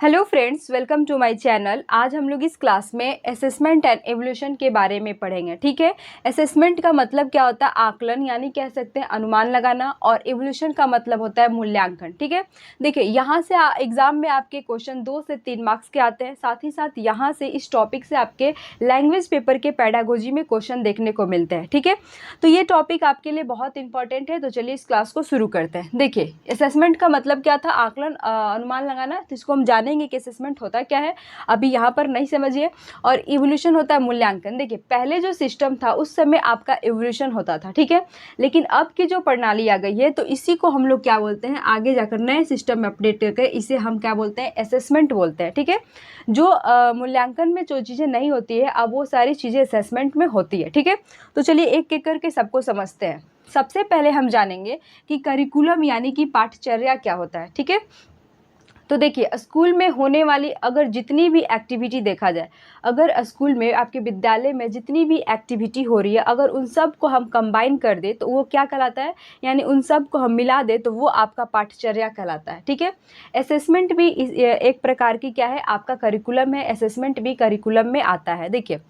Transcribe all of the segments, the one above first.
Hello friends, welcome to my channel. आज हम लोग इस क्लास में असेसमेंट एंड एवोल्यूशन के बारे में पढ़ेंगे। ठीक है। असेसमेंट का मतलब क्या होता है? आकलन, यानी कह सकते हैं अनुमान लगाना, और एवोल्यूशन का मतलब होता है मूल्यांकन। ठीक है। देखिए, यहाँ से एग्जाम में आपके क्वेश्चन 2 से 3 मार्क्स के आते हैं। साथ ही साथ यहाँ से इस टॉपिक से आपके लैंग्वेज पेपर के पेडागोजी में क्वेश्चन देखने को मिलते हैं। ठीक है। तो ये टॉपिक आपके लिए बहुत इंपॉर्टेंट है। तो चलिए इस क्लास को शुरू करते हैं। देखिए, असेसमेंट का मतलब क्या था? आकलन, अनुमान लगाना। तो इसको हम जानेंगे कि असेसमेंट होता क्या है, अभी यहाँ पर नहीं समझिए। और इवोल्यूशन होता है मूल्यांकन। देखिए, पहले जो सिस्टम था उस समय आपका इवोल्यूशन होता था। ठीक है। लेकिन अब की जो प्रणाली आ गई है, तो इसी को हम लोग क्या बोलते हैं, आगे जाकर नए सिस्टम में अपडेट करके इसे हम क्या बोलते हैं, असेसमेंट बोलते हैं। ठीक है। जो मूल्यांकन में जो चीज़ें नहीं होती है, अब वो सारी चीज़ें असेसमेंट में होती है। ठीक है। तो चलिए एक एक करके सबको समझते हैं। सबसे पहले हम जानेंगे कि करिकुलम यानी कि पाठचर्या क्या होता है। ठीक है। तो देखिए, स्कूल में होने वाली अगर जितनी भी एक्टिविटी देखा जाए, अगर स्कूल में आपके विद्यालय में जितनी भी एक्टिविटी हो रही है, अगर उन सब को हम कंबाइन कर दे तो वो क्या कहलाता है, यानी उन सब को हम मिला दे तो वो आपका पाठचर्या कहलाता है। ठीक है। असेसमेंट भी एक प्रकार की क्या है, आपका करिकुलम है। असेसमेंट भी करिकुलम में आता है। देखिए,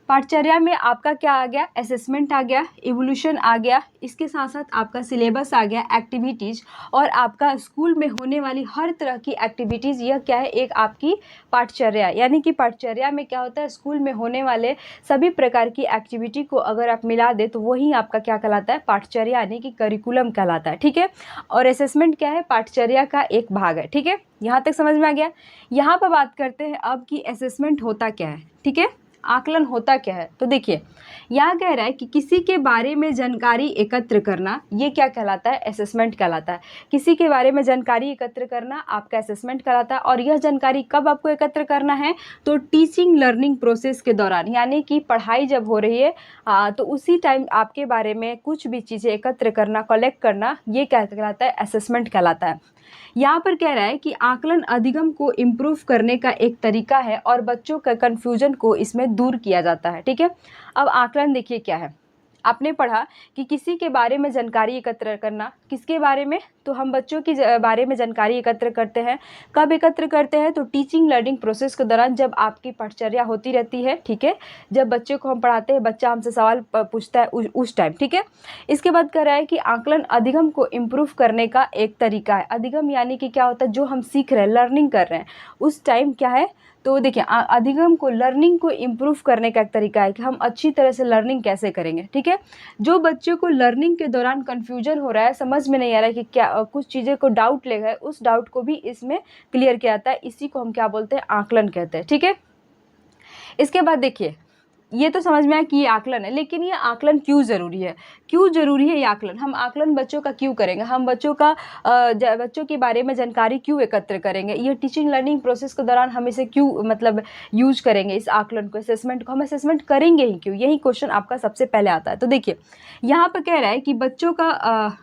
पाठचर्या में आपका क्या आ गया, असेसमेंट आ गया, इवोल्यूशन आ गया, इसके साथ साथ आपका सिलेबस आ गया, एक्टिविटीज़, और आपका स्कूल में होने वाली हर तरह की एक्टिविटीज़। यह क्या है, एक आपकी पाठचर्या। यानी कि पाठचर्या में क्या होता है, स्कूल में होने वाले सभी प्रकार की एक्टिविटी को अगर आप मिला दे तो वही आपका क्या कहलाता है, पाठचर्या, यानी कि करिकुलम कहलाता है। ठीक है। और असेसमेंट क्या है, पाठचर्या का एक भाग है। ठीक है। यहाँ तक समझ में आ गया। यहाँ पर बात करते हैं अब कि असेसमेंट होता क्या है। ठीक है। आकलन होता क्या है? तो देखिए, यहाँ कह रहा है कि किसी के बारे में जानकारी एकत्र करना, ये क्या कहलाता है, असेसमेंट कहलाता है। किसी के बारे में जानकारी एकत्र करना आपका असेसमेंट कहलाता है। और यह जानकारी कब आपको एकत्र करना है, तो टीचिंग लर्निंग प्रोसेस के दौरान, यानी कि पढ़ाई जब हो रही है तो उसी टाइम आपके बारे में कुछ भी चीज़ें एकत्र करना, कलेक्ट करना, ये क्या कहलाता है, असेसमेंट कहलाता है। यहाँ पर कह रहा है कि आकलन अधिगम को इम्प्रूव करने का एक तरीका है और बच्चों का कन्फ्यूजन को इसमें दूर किया जाता है। ठीक है। अब आकलन देखिए क्या है। आपने पढ़ा कि किसी के बारे में जानकारी एकत्र करना, किसके बारे में, तो हम बच्चों की बारे में जानकारी एकत्र करते हैं। कब एकत्र करते हैं, तो टीचिंग लर्निंग प्रोसेस के दौरान, जब आपकी पाठचर्या होती रहती है। ठीक है। जब बच्चे को हम पढ़ाते हैं, बच्चा हमसे सवाल पूछता है उस टाइम। ठीक है। इसके बाद कह रहा है कि आकलन अधिगम को इम्प्रूव करने का एक तरीका है। अधिगम यानी कि क्या होता है, जो हम सीख रहे हैं, लर्निंग कर रहे हैं, उस टाइम क्या है, तो देखिए अधिगम को, लर्निंग को इम्प्रूव करने का एक तरीका है कि हम अच्छी तरह से लर्निंग कैसे करेंगे। ठीक है। जो बच्चों को लर्निंग के दौरान कन्फ्यूजन हो रहा है, समझ में नहीं आ रहा है कि क्या, कुछ चीज़ें को डाउट ले गए, उस डाउट को भी इसमें क्लियर किया जाता है। इसी को हम क्या बोलते हैं, आकलन कहते हैं। ठीक है। इसके बाद देखिए, ये तो समझ में आया कि ये आकलन है, लेकिन ये आकलन क्यों ज़रूरी है? क्यों ज़रूरी है ये आकलन? हम आकलन बच्चों का क्यों करेंगे? हम बच्चों का बच्चों के बारे में जानकारी क्यों एकत्र करेंगे? ये टीचिंग लर्निंग प्रोसेस के दौरान हम इसे क्यों मतलब यूज करेंगे, इस आकलन को, असेसमेंट को हम असेसमेंट करेंगे ही क्यों? यही क्वेश्चन आपका सबसे पहले आता है। तो देखिए, यहाँ पर कह रहा है कि बच्चों का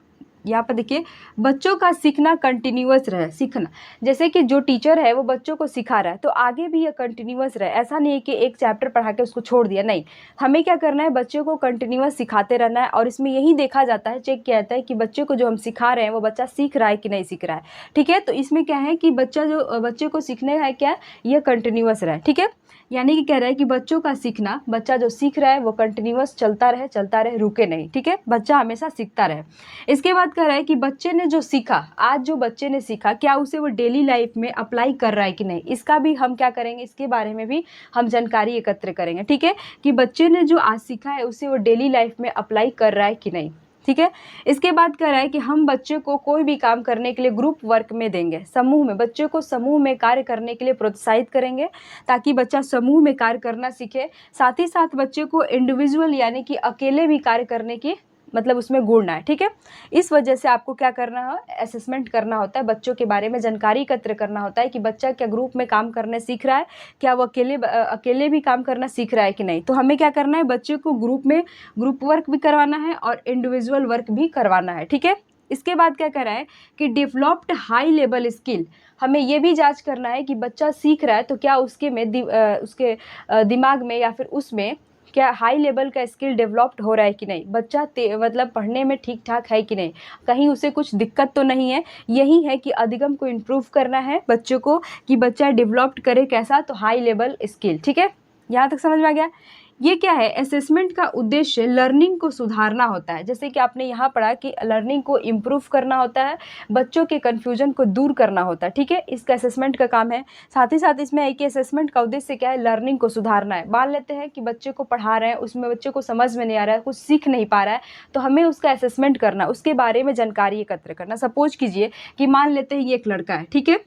यहाँ पर देखिए, बच्चों का सीखना कंटिन्यूअस रहे। सीखना, जैसे कि जो टीचर है वो बच्चों को सिखा रहा है, तो आगे भी ये कंटिन्यूअस रहे। ऐसा नहीं है कि एक चैप्टर पढ़ा के उसको छोड़ दिया, नहीं। हमें क्या करना है, बच्चों को कंटिन्यूअस सिखाते रहना है। और इसमें यही देखा जाता है, चेक किया जाता है कि बच्चे को जो हम सिखा रहे हैं वो बच्चा सीख रहा है कि नहीं सीख रहा है। ठीक है। तो इसमें क्या है कि बच्चे को सीखने है क्या, ये कंटिन्यूअस रहे। ठीक है। यानी कि कह रहा है कि बच्चों का सीखना, बच्चा जो सीख रहा है वो कंटिन्यूअस चलता रहे, रुके नहीं। ठीक है। बच्चा हमेशा सीखता रहे। इसके बाद कह रहा है कि बच्चे ने जो सीखा, आज जो बच्चे ने सीखा, क्या उसे वो डेली लाइफ में अप्लाई कर रहा है कि नहीं, इसका भी हम क्या करेंगे, इसके बारे में भी हम जानकारी एकत्र करेंगे। ठीक है। कि बच्चे ने जो आज सीखा है उसे वो डेली लाइफ में अप्लाई कर रहा है कि नहीं। ठीक है। इसके बाद कह रहा है कि हम बच्चे को कोई भी काम करने के लिए ग्रुप वर्क में देंगे, समूह में, बच्चे को समूह में कार्य करने के लिए प्रोत्साहित करेंगे, ताकि बच्चा समूह में कार्य करना सीखे। साथ ही साथ बच्चे को इंडिविजुअल यानी कि अकेले भी कार्य करने की मतलब उसमें गुण ना है। ठीक है। इस वजह से आपको क्या करना है, असेसमेंट करना होता है, बच्चों के बारे में जानकारी एकत्र करना होता है कि बच्चा क्या ग्रुप में काम करने सीख रहा है, क्या वो अकेले भी काम करना सीख रहा है कि नहीं। तो हमें क्या करना है, बच्चे को ग्रुप वर्क भी करवाना है और इंडिविजुअल वर्क भी करवाना है। ठीक है। इसके बाद क्या कर रहा है कि डेवलप्ड हाई लेवल स्किल, हमें ये भी जांच करना है कि बच्चा सीख रहा है तो क्या उसके दिमाग में या फिर उसमें क्या हाई लेवल का स्किल डेवलप्ड हो रहा है कि नहीं, बच्चा मतलब पढ़ने में ठीक ठाक है कि नहीं, कहीं उसे कुछ दिक्कत तो नहीं है। यही है कि अधिगम को इम्प्रूव करना है बच्चों को, कि बच्चा डेवलप्ड करे कैसा, तो हाई लेवल स्किल। ठीक है, यहाँ तक समझ में आ गया। ये क्या है, असेसमेंट का उद्देश्य लर्निंग को सुधारना होता है। जैसे कि आपने यहाँ पढ़ा कि लर्निंग को इम्प्रूव करना होता है, बच्चों के कन्फ्यूजन को दूर करना होता है। ठीक है, इसका असेसमेंट का काम है। साथ ही साथ इसमें है कि असेसमेंट का उद्देश्य क्या है, लर्निंग को सुधारना है। मान लेते हैं कि बच्चे को पढ़ा रहे हैं, उसमें बच्चे को समझ में नहीं आ रहा है, कुछ सीख नहीं पा रहा है, तो हमें उसका असेसमेंट करना, उसके बारे में जानकारी एकत्र करना। सपोज कीजिए कि मान लेते हैं ये एक लड़का है, ठीक है,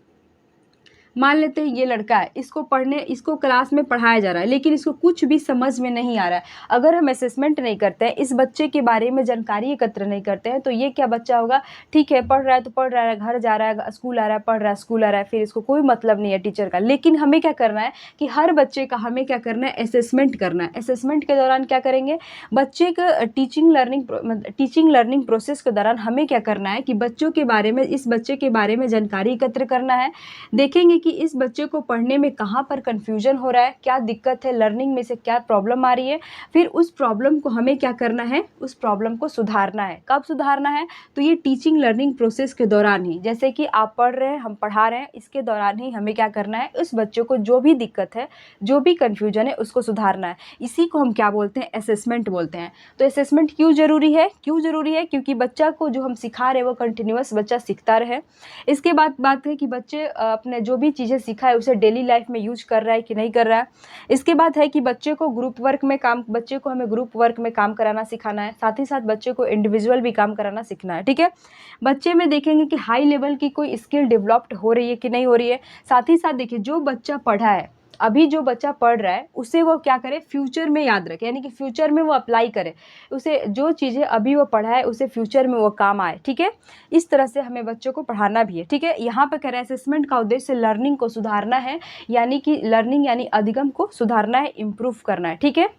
मान लेते हैं ये लड़का है, इसको क्लास में पढ़ाया जा रहा है, लेकिन इसको कुछ भी समझ में नहीं आ रहा है। अगर हम असेसमेंट नहीं करते हैं, इस बच्चे के बारे में जानकारी एकत्र नहीं करते हैं, तो ये क्या बच्चा होगा, ठीक है पढ़ रहा है तो पढ़ रहा है, घर जा रहा है, स्कूल आ रहा है, पढ़ रहा है, स्कूल आ रहा है, फिर इसको कोई मतलब नहीं है टीचर का। लेकिन हमें क्या करना है कि हर बच्चे का हमें क्या करना है, असेसमेंट करना है। असेसमेंट के दौरान क्या करेंगे, बच्चे का टीचिंग लर्निंग प्रोसेस के दौरान हमें क्या करना है कि बच्चों के बारे में, इस बच्चे के बारे में जानकारी एकत्र करना है। देखेंगे कि इस बच्चे को पढ़ने में कहाँ पर कन्फ्यूजन हो रहा है, क्या दिक्कत है, लर्निंग में से क्या प्रॉब्लम आ रही है, फिर उस प्रॉब्लम को हमें क्या करना है, उस प्रॉब्लम को सुधारना है। कब सुधारना है, तो ये टीचिंग लर्निंग प्रोसेस के दौरान ही, जैसे कि आप पढ़ रहे हैं, हम पढ़ा रहे हैं, इसके दौरान ही हमें क्या करना है, उस बच्चों को जो भी दिक्कत है, जो भी कन्फ्यूजन है, उसको सुधारना है। इसी को हम क्या बोलते हैं, असेसमेंट बोलते हैं। तो असेसमेंट क्यों ज़रूरी है, क्योंकि बच्चा को जो हम सिखा रहे हैं वो कंटिन्यूअस बच्चा सीखता रहे। इसके बाद बात है कि बच्चे अपने जो भी चीज़ें सीखा है उसे डेली लाइफ में यूज कर रहा है कि नहीं कर रहा है। इसके बाद है कि बच्चे को हमें ग्रुप वर्क में काम कराना सिखाना है। साथ ही साथ बच्चे को इंडिविजुअल भी काम कराना सीखना है। ठीक है, बच्चे में देखेंगे कि हाई लेवल की कोई स्किल डेवलप्ड हो रही है कि नहीं हो रही है। साथ ही साथ देखिए, जो बच्चा पढ़ा है, अभी जो बच्चा पढ़ रहा है उसे वो क्या करे, फ्यूचर में याद रखे, यानी कि फ्यूचर में वो अप्लाई करे, उसे जो चीज़ें अभी वो पढ़ा है उसे फ्यूचर में वो काम आए। ठीक है, इस तरह से हमें बच्चों को पढ़ाना भी है। ठीक है, यहाँ पर कह रहे हैं असेसमेंट का उद्देश्य लर्निंग को सुधारना है, यानी कि लर्निंग यानी अधिगम को सुधारना है, इम्प्रूव करना है। ठीक है,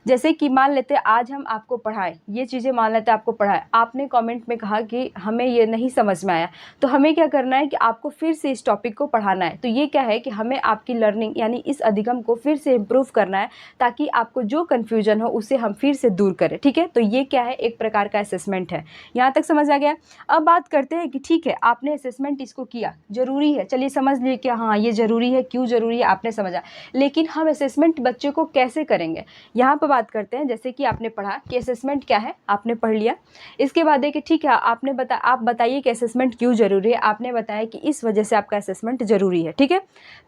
जैसे कि मान लेते हैं आज हम आपको पढ़ाएं, ये चीज़ें मान लेते हैं आपको पढ़ाएं, आपने कमेंट में कहा कि हमें ये नहीं समझ में आया, तो हमें क्या करना है कि आपको फिर से इस टॉपिक को पढ़ाना है। तो ये क्या है कि हमें आपकी लर्निंग यानी इस अधिगम को फिर से इम्प्रूव करना है, ताकि आपको जो कन्फ्यूजन हो उसे हम फिर से दूर करें। ठीक है, तो ये क्या है, एक प्रकार का असेसमेंट है। यहाँ तक समझ आ गया। अब बात करते हैं कि ठीक है, आपने असेसमेंट इसको किया, ज़रूरी है, चलिए समझ लिए कि हाँ ये ज़रूरी है, क्यों ज़रूरी है आपने समझा, लेकिन हम असेसमेंट बच्चे को कैसे करेंगे, यहाँ पर बात करते हैं। जैसे कि आपने पढ़ा कि असेसमेंट क्या है, आपने पढ़ लिया। इसके बाद है कि ठीक है, आप बताइए कि असेसमेंट क्यों ज़रूरी है। आपने बताया कि इस वजह से आपका असेसमेंट ज़रूरी है। ठीक है,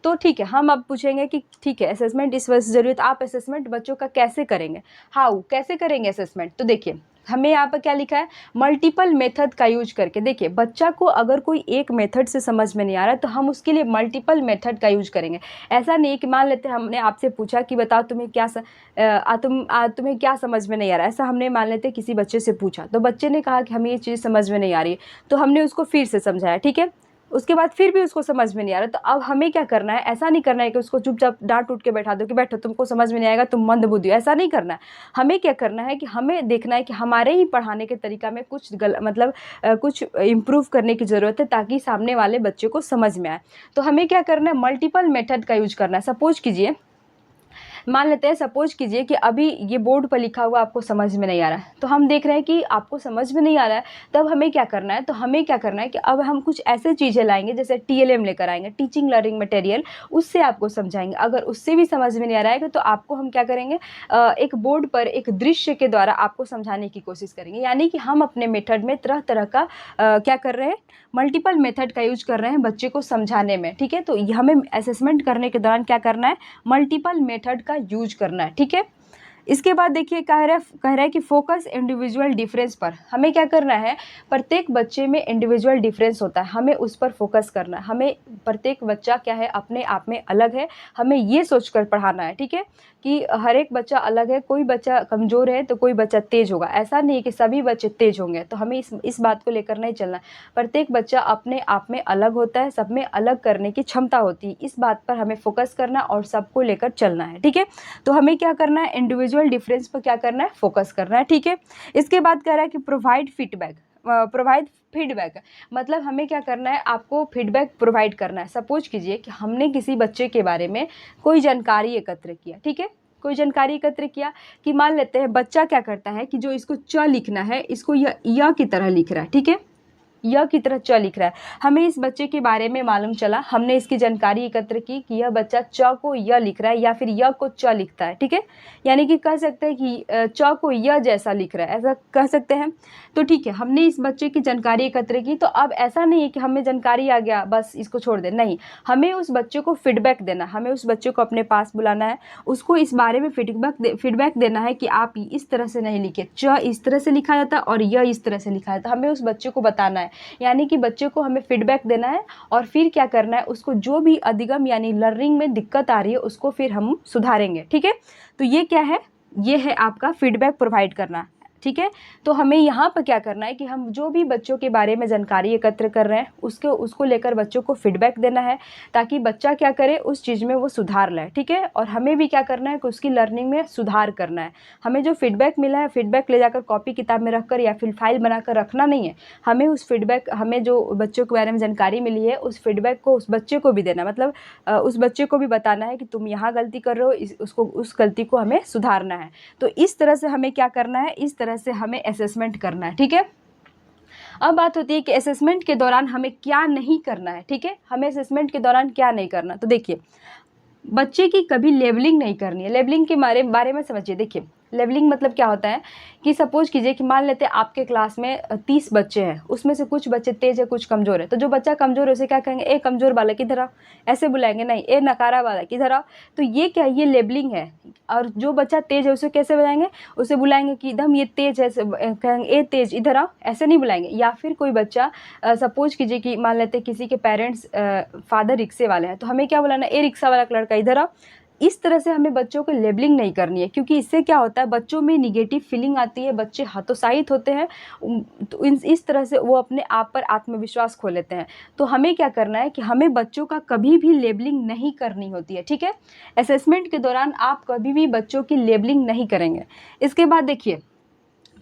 तो ठीक है, हम अब पूछेंगे कि ठीक है असेसमेंट इस वजह से ज़रूरी है, तो आप असेसमेंट बच्चों का कैसे करेंगे, हाउ कैसे करेंगे असेसमेंट। तो देखिए, हमें यहाँ पर क्या लिखा है, मल्टीपल मेथड का यूज करके। देखिए, बच्चा को अगर कोई एक मेथड से समझ में नहीं आ रहा है तो हम उसके लिए मल्टीपल मेथड का यूज करेंगे। ऐसा नहीं कि मान लेते हैं हमने आपसे पूछा कि बताओ तुम्हें क्या समझ में नहीं आ रहा है। ऐसा हमने मान लेते हैं किसी बच्चे से पूछा, तो बच्चे ने कहा कि हमें ये चीज़ समझ में नहीं आ रही है, तो हमने उसको फिर से समझाया। ठीक है, उसके बाद फिर भी उसको समझ में नहीं आ रहा, तो अब हमें क्या करना है, ऐसा नहीं करना है कि उसको चुपचाप डांट उठ के बैठा दो कि बैठो, तुमको समझ में नहीं आएगा, तुम मंदबुद्धि हो, ऐसा नहीं करना है। हमें क्या करना है कि हमें देखना है कि हमारे ही पढ़ाने के तरीका में कुछ कुछ इम्प्रूव करने की ज़रूरत है, ताकि सामने वाले बच्चे को समझ में आए। तो हमें क्या करना है, मल्टीपल मेथड का यूज करना है। मान लेते हैं सपोज कीजिए कि अभी ये बोर्ड पर लिखा हुआ आपको समझ में नहीं आ रहा है, तो हम देख रहे हैं कि आपको समझ में नहीं आ रहा है, तब हमें क्या करना है, तो हमें क्या करना है कि अब हम कुछ ऐसे चीज़ें लाएंगे, जैसे TLM लेकर आएंगे, टीचिंग लर्निंग मटेरियल, उससे आपको समझाएंगे। अगर उससे भी समझ में नहीं आ रहा है तो आपको हम क्या करेंगे, एक बोर्ड पर एक दृश्य के द्वारा आपको समझाने की कोशिश करेंगे। यानी कि हम अपने मेथड में तरह तरह का क्या कर रहे हैं, मल्टीपल मेथड का यूज कर रहे हैं बच्चे को समझाने में। ठीक है, तो हमें असेसमेंट करने के दौरान क्या करना है, मल्टीपल मेथड का यूज करना है। ठीक है, इसके बाद देखिए कह रहा है कि फोकस इंडिविजुअल डिफरेंस पर। हमें क्या करना है, प्रत्येक बच्चे में इंडिविजुअल डिफरेंस होता है, हमें उस पर फोकस करना है। हमें प्रत्येक बच्चा क्या है, अपने आप में अलग है, हमें ये सोचकर पढ़ाना है। ठीक है, कि हर एक बच्चा अलग है, कोई बच्चा कमज़ोर है तो कोई बच्चा तेज़ होगा, ऐसा नहीं है कि सभी बच्चे तेज़ होंगे। तो हमें इस बात को लेकर नहीं चलना। प्रत्येक बच्चा अपने आप में अलग होता है, सब में अलग करने की क्षमता होती है, इस बात पर हमें फोकस करना और सबको लेकर चलना है। ठीक है, तो हमें क्या करना है, इंडिविजुअल डिफरेंस पर क्या करना है, फोकस करना है। ठीक है, इसके बाद कह रहा है कि प्रोवाइड फीडबैक, मतलब हमें क्या करना है, आपको फीडबैक प्रोवाइड करना है। सपोज कीजिए कि हमने किसी बच्चे के बारे में कोई जानकारी एकत्र किया, ठीक है, कोई जानकारी एकत्र किया कि मान लेते हैं बच्चा क्या करता है कि जो इसको च लिखना है इसको य की तरह लिख रहा है, ठीक है, य की तरह च लिख रहा है। हमें इस बच्चे के बारे में मालूम चला, हमने इसकी जानकारी एकत्र की कि यह बच्चा च को य लिख रहा है या फिर य को च लिखता है, ठीक है, यानी कि कह सकते हैं कि च को य जैसा लिख रहा है, ऐसा कह सकते हैं। तो ठीक है, हमने इस बच्चे की जानकारी एकत्र की। तो अब ऐसा नहीं है कि हमें जानकारी आ गया बस इसको छोड़ दे, नहीं, हमें उस बच्चे को फीडबैक देना, हमें उस बच्चे को अपने पास बुलाना है, उसको इस बारे में फीडबैक देना है कि आप इस तरह से नहीं लिखे, च इस तरह से लिखा जाता है और य इस तरह से लिखा जाता है। हमें उस बच्चे को बताना है, यानी कि बच्चे को हमें फीडबैक देना है और फिर क्या करना है, उसको जो भी अधिगम यानी लर्निंग में दिक्कत आ रही है उसको फिर हम सुधारेंगे, ठीक है। तो ये क्या है, ये है आपका फीडबैक प्रोवाइड करना, ठीक है। तो हमें यहाँ पर क्या करना है कि हम जो भी बच्चों के बारे में जानकारी एकत्र कर रहे हैं उसको लेकर बच्चों को फीडबैक देना है, ताकि बच्चा क्या करे, उस चीज़ में वो सुधार लाए, ठीक है। और हमें भी क्या करना है कि उसकी लर्निंग में सुधार करना है। हमें जो फीडबैक मिला है, फीडबैक ले जाकर कॉपी किताब में रखकर या फिर फाइल बनाकर रखना नहीं है, हमें उस फीडबैक, हमें जो बच्चों के बारे में जानकारी मिली है उस फीडबैक को उस बच्चे को भी देना, मतलब उस बच्चे को भी बताना है कि तुम यहाँ गलती कर रहे हो, उसको उस गलती को हमें सुधारना है। तो इस तरह से हमें क्या करना है, इस तरह से हमें असेसमेंट करना है, ठीक है। अब बात होती है कि असेसमेंट के दौरान हमें क्या नहीं करना है, ठीक है, हमें असेसमेंट के दौरान क्या नहीं करना। तो देखिए, बच्चे की कभी लेबलिंग नहीं करनी है। लेबलिंग के बारे में समझिए। देखिए, लेवलिंग मतलब क्या होता है कि सपोज कीजिए कि मान लेते हैं आपके क्लास में 30 बच्चे हैं, उसमें से कुछ बच्चे तेज है, कुछ कमज़ोर है। तो जो बच्चा कमज़ोर है उसे क्या कहेंगे, ए कमज़ोर वाला किधर आ, ऐसे बुलाएंगे, नहीं, ए नकारा वाला किधर आ। तो ये क्या है, ये लेबलिंग है। और जो बच्चा तेज है उसे कैसे बुलाएंगे, उसे बुलाएंगे कि एकदम ये तेज है, कहेंगे ए तेज इधर आओ, ऐसे नहीं बुलाएंगे। या फिर कोई बच्चा सपोज कीजिए कि मान लेते हैं किसी के पेरेंट्स फादर रिक्शे वाले हैं, तो हमें क्या बुलाना, ए रिक्शा वाला लड़का इधर आओ। इस तरह से हमें बच्चों को लेबलिंग नहीं करनी है, क्योंकि इससे क्या होता है, बच्चों में निगेटिव फीलिंग आती है, बच्चे हतोत्साहित होते हैं। तो इस तरह से वो अपने आप पर आत्मविश्वास खो लेते हैं। तो हमें क्या करना है कि हमें बच्चों का कभी भी लेबलिंग नहीं करनी होती है, ठीक है। असेसमेंट के दौरान आप कभी भी बच्चों की लेबलिंग नहीं करेंगे। इसके बाद देखिए,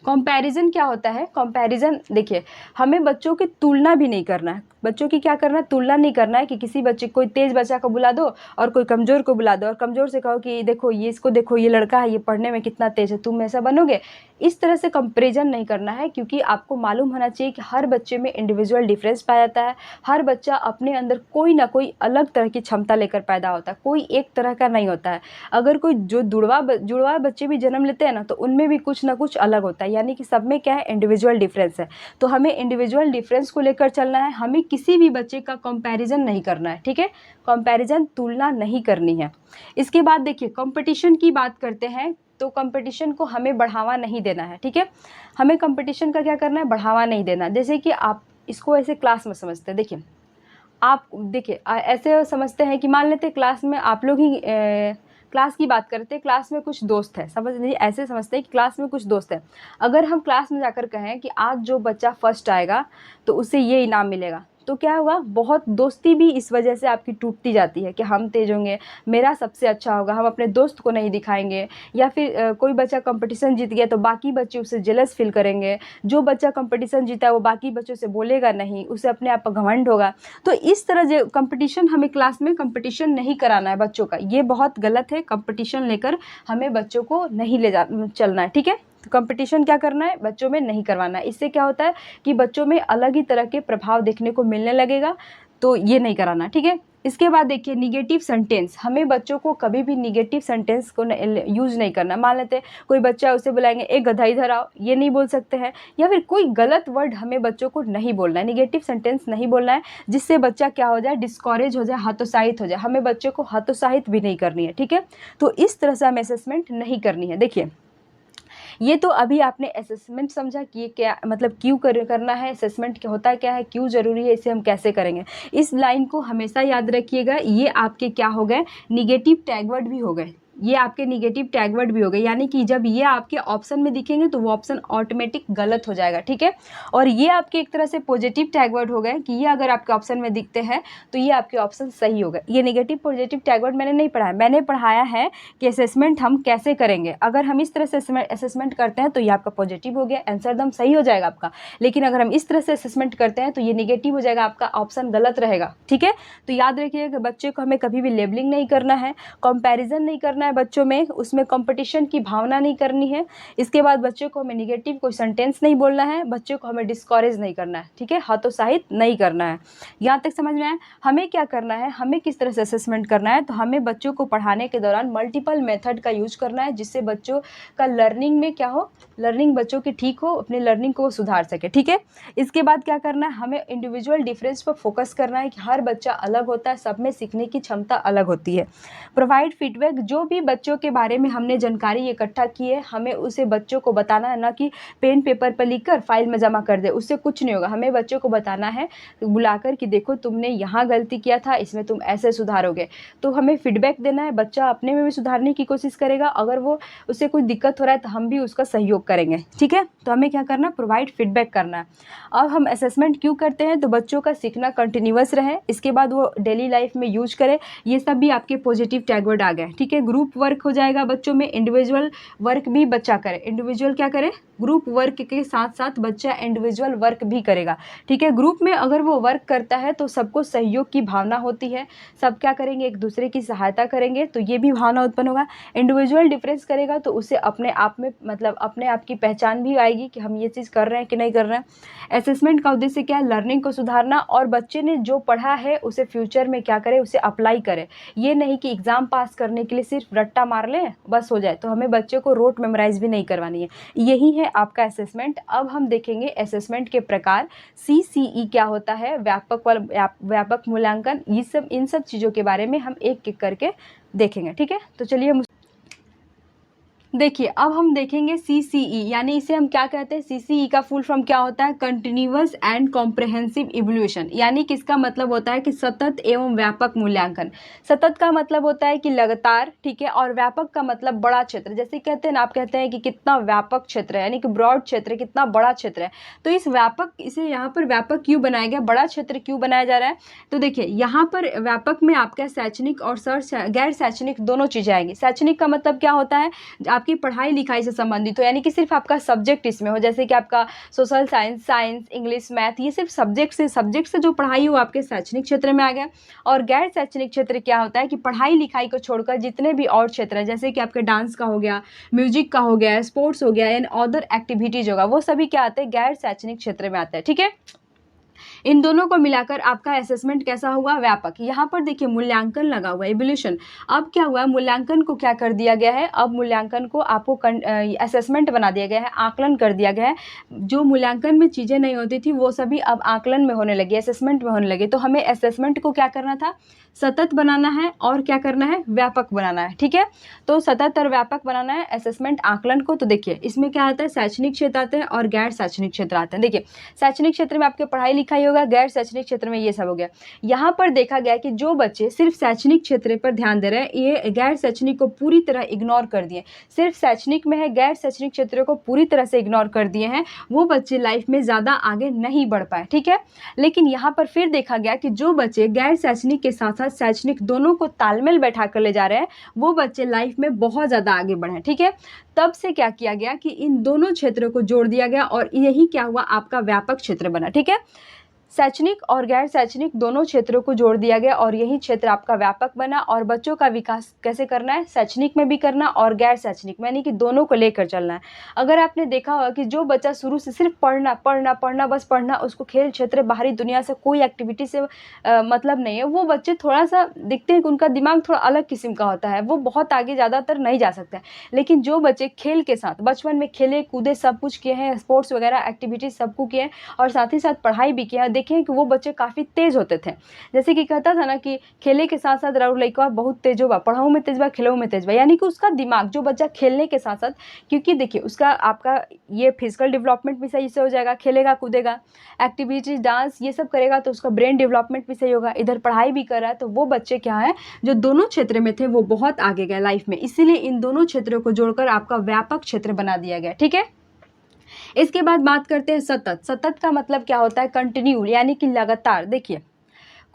कंपैरिजन क्या होता है। कंपैरिजन देखिए, हमें बच्चों की तुलना भी नहीं करना है। बच्चों की क्या करना है, तुलना नहीं करना है कि किसी बच्चे, कोई तेज बच्चा को बुला दो और कोई कमज़ोर को बुला दो और कमज़ोर से कहो कि देखो ये, इसको देखो, ये लड़का है, ये पढ़ने में कितना तेज है, तुम ऐसा बनोगे। इस तरह से कंपैरिजन नहीं करना है, क्योंकि आपको मालूम होना चाहिए कि हर बच्चे में इंडिविजुअल डिफरेंस पाया जाता है। हर बच्चा अपने अंदर कोई ना कोई अलग तरह की क्षमता लेकर पैदा होता है, कोई एक तरह का नहीं होता है। अगर कोई जो जुड़वा बच्चे भी जन्म लेते हैं ना, तो उनमें भी कुछ ना कुछ अलग होता है, यानी कि सब में क्या है, इंडिविजुअल डिफरेंस है। तो हमें इंडिविजुअल डिफरेंस को लेकर चलना है, हमें किसी भी बच्चे का कंपैरिजन नहीं करना है, ठीक है। कंपैरिजन, तुलना नहीं करनी है। इसके बाद देखिए, कंपटीशन की बात करते हैं। तो कंपटीशन को हमें बढ़ावा नहीं देना है, ठीक है। हमें कंपटीशन का क्या करना है, बढ़ावा नहीं देना। जैसे कि आप इसको ऐसे क्लास में समझते हैं। देखिए, आप देखिए ऐसे समझते हैं कि मान लेते हैं क्लास में आप लोग ही क्लास की बात करते हैं, क्लास में कुछ दोस्त है, समझ लीजिए, ऐसे समझते हैं कि क्लास में कुछ दोस्त है। अगर हम क्लास में जाकर कहें कि आज जो बच्चा फर्स्ट आएगा तो उसे ये इनाम मिलेगा, तो क्या हुआ, बहुत दोस्ती भी इस वजह से आपकी टूटती जाती है कि हम तेज होंगे, मेरा सबसे अच्छा होगा, हम अपने दोस्त को नहीं दिखाएंगे। या फिर कोई बच्चा कंपटीशन जीत गया तो बाकी बच्चे उससे जेलस फील करेंगे। जो बच्चा कंपटीशन जीता है वो बाकी बच्चों से बोलेगा नहीं, उसे अपने आप पर घमंड होगा। तो इस तरह जो कंपटीशन, हमें क्लास में कंपटीशन नहीं कराना है बच्चों का, ये बहुत गलत है। कंपटीशन लेकर हमें बच्चों को नहीं चलना है, ठीक है। तो कंपटीशन क्या करना है, बच्चों में नहीं करवाना है। इससे क्या होता है कि बच्चों में अलग ही तरह के प्रभाव देखने को मिलने लगेगा, तो ये नहीं कराना, ठीक है। इसके बाद देखिए, निगेटिव सेंटेंस, हमें बच्चों को कभी भी निगेटिव सेंटेंस को यूज़ नहीं करना। मान लेते हैं कोई बच्चा, उसे बुलाएंगे ए गधा इधर आओ, ये नहीं बोल सकते हैं। या फिर कोई गलत वर्ड हमें बच्चों को नहीं बोलना है, निगेटिव सेंटेंस नहीं बोलना है, जिससे बच्चा क्या हो जाए, डिस्करेज हो जाए, हतोत्साहित हो जाए। हमें बच्चों को हतोत्साहित भी नहीं करनी है, ठीक है। तो इस तरह से हमें असेसमेंट नहीं करनी है। देखिए, ये तो अभी आपने असेसमेंट समझा कि ये क्या मतलब, क्यों करना है, असेसमेंट क्या होता है, क्या है, क्यों ज़रूरी है, इसे हम कैसे करेंगे। इस लाइन को हमेशा याद रखिएगा। ये आपके क्या हो गए, निगेटिव टैगवर्ड भी हो गए। ये आपके निगेटिव टैगवर्ड भी हो गए, यानी कि जब ये आपके ऑप्शन में दिखेंगे तो वो ऑप्शन ऑटोमेटिक गलत हो जाएगा, ठीक है। और ये आपके एक तरह से पॉजिटिव टैगवर्ड हो गए कि ये अगर आपके ऑप्शन में दिखते हैं तो ये आपके ऑप्शन सही हो गए। ये नेगेटिव पॉजिटिव टैगवर्ड मैंने नहीं पढ़ाया, मैंने पढ़ाया है कि असेसमेंट हम कैसे करेंगे। अगर हम इस तरह से असेसमेंट करते हैं तो ये आपका पॉजिटिव हो गया, आंसर दम सही हो जाएगा आपका। लेकिन अगर हम इस तरह से असेसमेंट करते हैं तो ये निगेटिव हो जाएगा, आपका ऑप्शन गलत रहेगा, ठीक है। तो याद रखिएगा कि बच्चे को हमें कभी भी लेबलिंग नहीं करना है, कंपैरिजन नहीं करना है है बच्चों में, उसमें कंपटीशन की भावना नहीं करनी है। इसके बाद बच्चों को हमें निगेटिव कोई सेंटेंस नहीं बोलना है, बच्चों को हमें डिस्करेज नहीं करना है, ठीक है, हतोत्साहित नहीं करना है। यहाँ तक समझ में आया। हमें क्या करना है, हमें किस तरह से असेसमेंट करना है, तो हमें बच्चों को पढ़ाने के दौरान मल्टीपल मेथड का यूज करना है, जिससे बच्चों का लर्निंग में क्या हो, लर्निंग बच्चों की ठीक हो, अपने लर्निंग को सुधार सके, ठीक है। इसके बाद क्या करना है, हमें इंडिविजुअल डिफरेंस पर फोकस करना है कि हर बच्चा अलग होता है, सब में सीखने की क्षमता अलग होती है। प्रोवाइड फीडबैक, जो भी बच्चों के बारे में हमने जानकारी इकट्ठा की है, हमें उसे बच्चों को बताना है, ना कि पेन पेपर पर लिखकर फाइल में जमा कर दे, उससे कुछ नहीं होगा। हमें बच्चों को बताना है बुलाकर कि देखो तुमने यहाँ गलती किया था, इसमें तुम ऐसे सुधारोगे। तो हमें फीडबैक देना है, बच्चा अपने में भी सुधारने की कोशिश करेगा, अगर वो उससे कोई दिक्कत हो रहा है तो हम भी उसका सहयोग करेंगे, ठीक है। तो हमें क्या करना, प्रोवाइड फीडबैक करना है। अब हम असेसमेंट क्यों करते हैं, तो बच्चों का सीखना कंटिन्यूअस रहे, इसके बाद वो डेली लाइफ में यूज करे, ये सब भी आपके पॉजिटिव टैगवर्ड आ गए, ठीक है। ग्रुप वर्क हो जाएगा बच्चों में, इंडिविजुअल वर्क भी बच्चा करे, इंडिविजुअल क्या करे, ग्रुप वर्क के साथ साथ बच्चा इंडिविजुअल वर्क भी करेगा, ठीक है। ग्रुप में अगर वो वर्क करता है तो सबको सहयोग की भावना होती है, सब क्या करेंगे, एक दूसरे की सहायता करेंगे, तो ये भी भावना उत्पन्न होगा। इंडिविजुअल डिफरेंस करेगा तो उसे अपने आप में मतलब अपने आप की पहचान भी आएगी कि हम ये चीज़ कर रहे हैं कि नहीं कर रहे हैं। असेसमेंट का उद्देश्य क्या है, लर्निंग को सुधारना, और बच्चे ने जो पढ़ा है उसे फ्यूचर में क्या करे, उसे अप्लाई करे। ये नहीं कि एग्ज़ाम पास करने के लिए सिर्फ रट्टा मार लें बस हो जाए, तो हमें बच्चों को रोट मेमोराइज भी नहीं करवानी है। यही है आपका असेसमेंट। अब हम देखेंगे असेसमेंट के प्रकार, CCE क्या होता है, व्यापक मूल्यांकन, ये इन सब चीज़ों के बारे में हम एक एक करके देखेंगे, ठीक है। तो चलिए देखिए, अब हम देखेंगे CCE, यानी इसे हम क्या कहते हैं, CCE का फुल फॉर्म क्या होता है, कंटिन्यूअस एंड कॉम्प्रहेंसिव इवोल्यूशन, यानी कि इसका मतलब होता है कि सतत एवं व्यापक मूल्यांकन। सतत का मतलब होता है कि लगातार, ठीक है, और व्यापक का मतलब बड़ा क्षेत्र, जैसे कहते हैं ना, आप कहते हैं कि कितना व्यापक क्षेत्र है, यानी कि ब्रॉड क्षेत्र, कितना बड़ा क्षेत्र है। तो इस व्यापक, इसे यहाँ पर व्यापक क्यों बनाया गया, बड़ा क्षेत्र क्यों बनाया जा रहा है, तो देखिए यहाँ पर व्यापक में आपका शैक्षणिक और गैर शैक्षणिक दोनों चीज़ें आएंगी। शैक्षणिक का मतलब क्या होता है, आपकी पढ़ाई लिखाई से संबंधित हो, यानी कि सिर्फ आपका सब्जेक्ट इसमें हो, जैसे कि आपका social science, science, English, math, ये सिर्फ सब्जेक्ट से जो पढ़ाई हो आपके शैक्षणिक क्षेत्र में आ गया। और गैर शैक्षणिक क्षेत्र क्या होता है कि पढ़ाई लिखाई को छोड़कर जितने भी और क्षेत्र हैं, जैसे कि आपके डांस का हो गया, म्यूजिक का हो गया, स्पोर्ट्स हो गया, एंड अदर एक्टिविटीज होगा, वो सभी क्या आते हैं, गैर शैक्षणिक क्षेत्र में आते हैं, ठीक है। इन दोनों को मिलाकर आपका असेसमेंट कैसा हुआ, व्यापक। यहाँ पर देखिए मूल्यांकन लगा हुआ है, इवोल्यूशन। अब क्या हुआ, मूल्यांकन को क्या कर दिया गया है, अब मूल्यांकन को आपको असेसमेंट बना दिया गया है, आकलन कर दिया गया है। जो मूल्यांकन में चीज़ें नहीं होती थी वो सभी अब आकलन में होने लगी, असेसमेंट में होने लगी। तो हमें असेसमेंट को क्या करना था, सतत बनाना है, और क्या करना है, व्यापक बनाना है, ठीक है। तो सतत और व्यापक बनाना है असेसमेंट आकलन को। तो देखिए इसमें क्या आता है, शैक्षणिक क्षेत्र आते हैं और गैर शैक्षणिक क्षेत्र आते हैं। देखिए शैक्षणिक क्षेत्र में आपके पढ़ाई लिखाई होगा, गैर शैक्षणिक क्षेत्र में ये सब हो गया। यहाँ पर देखा गया कि जो बच्चे सिर्फ शैक्षणिक क्षेत्र पर ध्यान दे रहे हैं, ये गैर शैक्षणिक को पूरी तरह इग्नोर कर दिए, सिर्फ शैक्षणिक में है, गैर शैक्षणिक क्षेत्र को पूरी तरह से इग्नोर कर दिए हैं, वो बच्चे लाइफ में ज़्यादा आगे नहीं बढ़ पाए, ठीक है। लेकिन यहाँ पर फिर देखा गया कि जो बच्चे गैर शैक्षणिक के साथ साथ शैक्षणिक दोनों को तालमेल बैठा कर ले जा रहे हैं, वो बच्चे लाइफ में बहुत ज़्यादा आगे बढ़े, ठीक है। तब से क्या किया गया कि इन दोनों क्षेत्रों को जोड़ दिया गया और यही क्या हुआ, आपका व्यापक क्षेत्र बना, ठीक है। शैक्षणिक और गैर शैक्षणिक दोनों क्षेत्रों को जोड़ दिया गया और यही क्षेत्र आपका व्यापक बना। और बच्चों का विकास कैसे करना है, शैक्षणिक में भी करना और गैर शैक्षणिक में, यानी कि दोनों को लेकर चलना है। अगर आपने देखा होगा कि जो बच्चा शुरू से सिर्फ पढ़ना पढ़ना पढ़ना बस पढ़ना, उसको खेल क्षेत्र, बाहरी दुनिया से कोई एक्टिविटी से मतलब नहीं है, वो बच्चे थोड़ा सा दिखते हैं कि उनका दिमाग थोड़ा अलग किस्म का होता है, वो बहुत आगे ज़्यादातर नहीं जा सकता है। लेकिन जो बच्चे खेल के साथ बचपन में खेले कूदे, सब कुछ किए हैं, स्पोर्ट्स वगैरह एक्टिविटीज सबको किए हैं और साथ ही साथ पढ़ाई भी किया है, देखें कि वो बच्चे काफ़ी तेज होते थे। जैसे कि कहता था ना कि खेले के साथ साथ राउर लइकवा बहुत तेज होगा, पढ़ाऊ में तेज बा, खेलऊ में तेज बा, यानी कि उसका दिमाग, जो बच्चा खेलने के साथ साथ, क्योंकि देखिए उसका आपका ये फिजिकल डेवलपमेंट भी सही से हो जाएगा, खेलेगा कूदेगा, एक्टिविटीज डांस ये सब करेगा तो उसका ब्रेन डेवलपमेंट भी सही होगा, इधर पढ़ाई भी कर रहा है, तो वो बच्चे क्या है जो दोनों क्षेत्र में थे वो बहुत आगे गए लाइफ में। इसीलिए इन दोनों क्षेत्रों को जोड़कर आपका व्यापक क्षेत्र बना दिया गया, ठीक है। इसके बाद बात करते हैं सतत। सतत का मतलब क्या होता है, कंटिन्यू, यानी कि लगातार। देखिए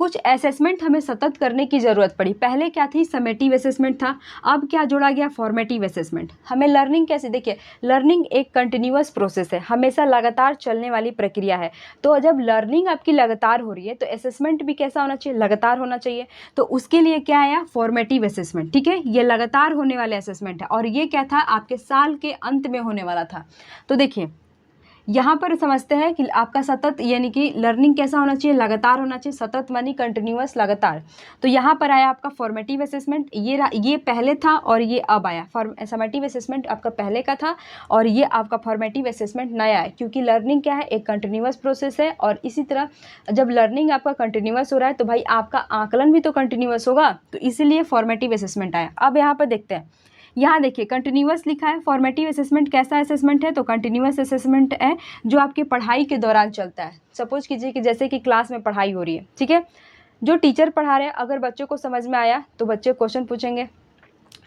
कुछ असेसमेंट हमें सतत करने की ज़रूरत पड़ी। पहले क्या थी, समेटिव असेसमेंट था, अब क्या जोड़ा गया, फॉर्मेटिव असेसमेंट। हमें लर्निंग कैसे, देखिए लर्निंग एक कंटिन्यूअस प्रोसेस है, हमेशा लगातार चलने वाली प्रक्रिया है। तो जब लर्निंग आपकी लगातार हो रही है तो असेसमेंट भी कैसा होना चाहिए, लगातार होना चाहिए। तो उसके लिए क्या आया, फॉर्मेटिव असेसमेंट। ठीक है, ये लगातार होने वाले असेसमेंट है और ये क्या था, आपके साल के अंत में होने वाला था। तो देखिए यहाँ पर समझते हैं कि आपका सतत यानी कि लर्निंग कैसा होना चाहिए, लगातार होना चाहिए, सतत मानी कंटिन्यूअस, लगातार। तो यहाँ पर आया आपका फॉर्मेटिव असेसमेंट, ये पहले था और ये अब आया। समेटिव असेसमेंट आपका पहले का था और ये आपका फॉर्मेटिव असेसमेंट नया है, क्योंकि लर्निंग क्या है, एक कंटिन्यूअस प्रोसेस है। और इसी तरह जब लर्निंग आपका कंटिन्यूअस हो रहा है तो भाई आपका आकलन भी तो कंटिन्यूअस होगा, तो इसीलिए फॉर्मेटिव असेसमेंट आया। अब यहाँ पर देखते हैं, यहाँ देखिए कंटिन्यूअस लिखा है। फॉर्मेटिव असेसमेंट कैसा असेसमेंट है, तो कंटिन्यूअस असेसमेंट है जो आपकी पढ़ाई के दौरान चलता है। सपोज कीजिए कि जैसे कि क्लास में पढ़ाई हो रही है, ठीक है, जो टीचर पढ़ा रहे हैं, अगर बच्चों को समझ में आया तो बच्चे क्वेश्चन पूछेंगे,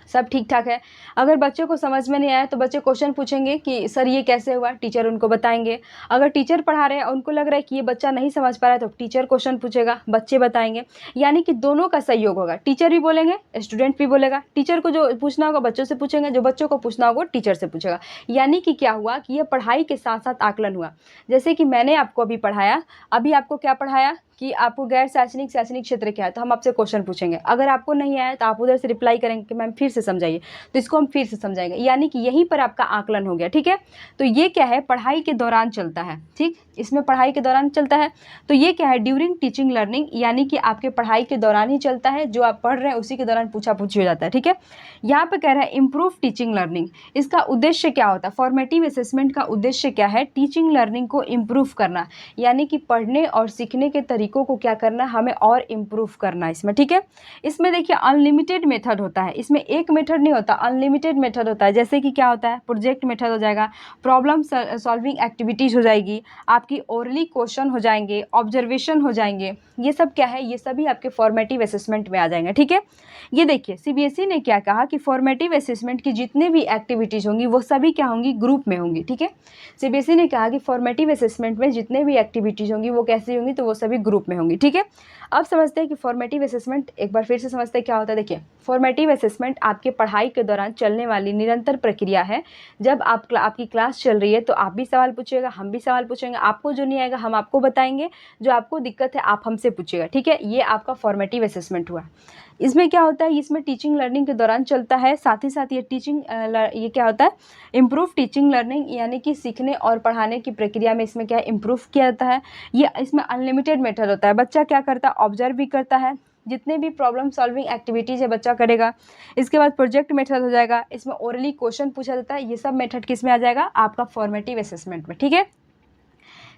सब ठीक ठाक है। अगर बच्चों को समझ में नहीं आया तो बच्चे क्वेश्चन पूछेंगे कि सर ये कैसे हुआ, टीचर उनको बताएंगे। अगर टीचर पढ़ा रहे हैं, उनको लग रहा है कि ये बच्चा नहीं समझ पा रहा है, तो टीचर क्वेश्चन पूछेगा, बच्चे बताएंगे। यानी कि दोनों का सहयोग होगा, टीचर भी बोलेंगे, स्टूडेंट भी बोलेगा। टीचर को जो पूछना होगा बच्चों से पूछेंगे, जो बच्चों को पूछना होगा टीचर से पूछेगा। यानी कि क्या हुआ कि ये पढ़ाई के साथ साथ आकलन हुआ। जैसे कि मैंने आपको अभी पढ़ाया, अभी आपको क्या पढ़ाया कि आपको गैर शैक्षणिक शैक्षणिक क्षेत्र क्या है, तो हम आपसे क्वेश्चन पूछेंगे। अगर आपको नहीं आया तो आप उधर से रिप्लाई करेंगे कि मैम फिर से समझाइए, तो इसको हम फिर से समझाएंगे। यानी कि यहीं पर आपका आकलन हो गया। ठीक है, तो ये क्या है, पढ़ाई के दौरान चलता है। ठीक, इसमें पढ़ाई के दौरान चलता है। तो ये क्या है, ड्यूरिंग टीचिंग लर्निंग, यानी कि आपके पढ़ाई के दौरान ही चलता है, जो आप पढ़ रहे हैं उसी के दौरान पूछा पूछी हो जाता है। ठीक है, यहाँ पे कह रहा है इम्प्रूव टीचिंग लर्निंग। इसका उद्देश्य क्या होता है, फॉर्मेटिव असेसमेंट का उद्देश्य क्या है, टीचिंग लर्निंग को इम्प्रूव करना, यानी कि पढ़ने और सीखने के तरीकों को क्या करना, हमें और इम्प्रूव करना इसमें। ठीक है, इसमें देखिए अनलिमिटेड मेथड होता है, इसमें एक मेथड नहीं होता, अनलिमिटेड मेथड होता है। जैसे कि क्या होता है, प्रोजेक्ट मेथड हो जाएगा, प्रॉब्लम सॉल्विंग एक्टिविटीज़ हो जाएगी, आपकी ओरली क्वेश्चन हो जाएंगे, ऑब्जर्वेशन हो जाएंगे। ये सब क्या है, ये सभी आपके फॉर्मेटिव असेसमेंट में आ जाएंगे। ठीक है, ये देखिए सीबीएसई ने क्या कहा कि फॉर्मेटिव असेसमेंट की जितने भी एक्टिविटीज़ होंगी वो सभी क्या होंगी, ग्रुप में होंगी। ठीक है, सीबीएसई ने कहा कि फॉर्मेटिव असेसमेंट में जितने भी एक्टिविटीज़ होंगी वो कैसी होंगी, तो वो सभी ग्रुप में होंगी। ठीक है, अब समझते हैं कि फॉर्मेटिव असेसमेंट, एक बार फिर से समझते हैं क्या होता है। देखिए फॉर्मेटिव असेसमेंट आपके पढ़ाई के दौरान चलने वाली निरंतर प्रक्रिया है। जब आपकी क्लास चल रही है तो आप भी सवाल पूछिएगा, हम भी सवाल पूछेंगे, आपको जो नहीं आएगा हम आपको बताएंगे, जो आपको दिक्कत है आप हमसे पूछिएगा। ठीक है, ये आपका फॉर्मेटिव असेसमेंट हुआ। इसमें क्या होता है, इसमें टीचिंग लर्निंग के दौरान चलता है, साथ ही साथ ये ये क्या होता है, इम्प्रूव टीचिंग लर्निंग, यानी कि सीखने और पढ़ाने की प्रक्रिया में इसमें क्या इम्प्रूव किया जाता है। ये इसमें अनलिमिटेड मेथड होता है, बच्चा क्या करता है, ऑब्जर्व भी करता है, जितने भी प्रॉब्लम सॉल्विंग एक्टिविटीज़ है बच्चा करेगा। इसके बाद प्रोजेक्ट मेथड हो जाएगा, इसमें ओरली क्वेश्चन पूछा जाता है। ये सब मेथड किस में आ जाएगा, आपका फॉर्मेटिव असेसमेंट में। ठीक है,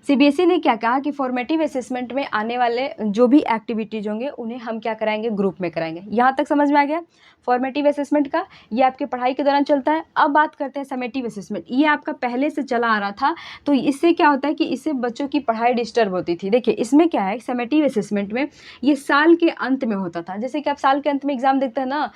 सीबीएसई ने क्या कहा कि फॉर्मेटिव असेसमेंट में आने वाले जो भी एक्टिविटीज़ होंगे उन्हें हम क्या कराएंगे, ग्रुप में कराएंगे। यहाँ तक समझ में आ गया फॉर्मेटिव असेसमेंट का, ये आपके पढ़ाई के दौरान चलता है। अब बात करते हैं समेटिव असेसमेंट, ये आपका पहले से चला आ रहा था। तो इससे क्या होता है कि इससे बच्चों की पढ़ाई डिस्टर्ब होती थी। देखिए इसमें क्या है, समेटिव असेसमेंट में ये साल के अंत में होता था। जैसे कि आप साल के अंत में एग्जाम देखते हैं ना,